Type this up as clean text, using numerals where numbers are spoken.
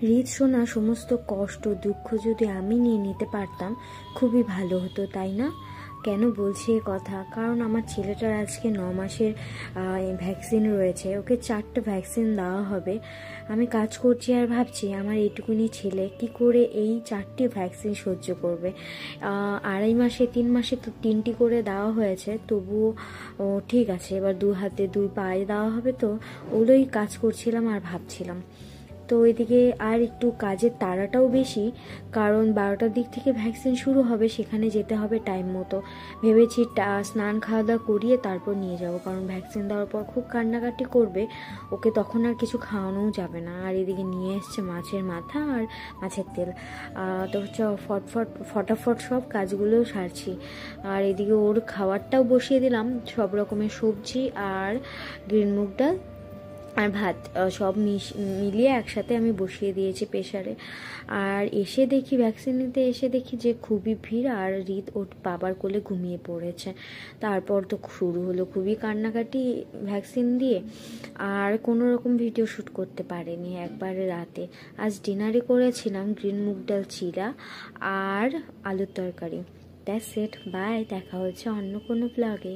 হৃদ শোনা সমস্ত কষ্ট দুঃখ যদি আমি নিয়ে নিতে পারতাম খুবই ভালো হতো, তাই না? কেন বলছি এ কথা? কারণ আমার ছেলেটার আজকে 9 মাসের ভ্যাকসিন রয়েছে, ওকে 4টে ভ্যাকসিন দেওয়া হবে। আমি কাজ করছি আর ভাবছি আমার এইটুকুনি ছেলে কি করে এই 4টি ভ্যাকসিন সহ্য করবে। 2.5 মাসে 3 মাসে তো 3টি করে দেওয়া হয়েছে, তবুও ঠিক আছে, এবার 2 হাতে 2 পায়ে দেওয়া হবে, তো ওগুলোই কাজ করছিলাম আর ভাবছিলাম। তো ওইদিকে আর একটু কাজের তাড়াটাও বেশি, কারণ 12টার দিক থেকে ভ্যাকসিন শুরু হবে, সেখানে যেতে হবে টাইম মতো। ভেবেছি স্নান খাওয়া দাওয়া করিয়ে তারপর নিয়ে যাব, কারণ ভ্যাকসিন দেওয়ার পর খুব কান্নাকাটি করবে, ওকে তখন আর কিছু খাওয়ানোও যাবে না। আর এদিকে নিয়ে এসছে মাছের মাথা আর মাছের তেল, তো হচ্ছে ফটাফট সব কাজগুলো সারছি। আর এদিকে ওর খাবারটাও বসিয়ে দিলাম, সব রকমের সবজি আর গ্রিন মুগ ডাল আর ভাত সব মিলিয়ে একসাথে আমি বসিয়ে দিয়েছি প্রেশারে। আর এসে দেখি ভ্যাকসিন নিতে এসে দেখি যে খুবই ভিড়, আর হৃদ ওর বাবার কোলে ঘুমিয়ে পড়েছে। তারপর তো শুরু হলো খুবই কান্নাকাটি ভ্যাকসিন দিয়ে, আর কোনো রকম ভিডিও শ্যুট করতে পারিনি একবারে রাতে। আজ ডিনারে করেছিলাম গ্রিন মুগ ডাল চিরা আর আলুর তরকারি। দ্যাটস ইট, বাই, দেখা হচ্ছে অন্য কোনো ব্লগে।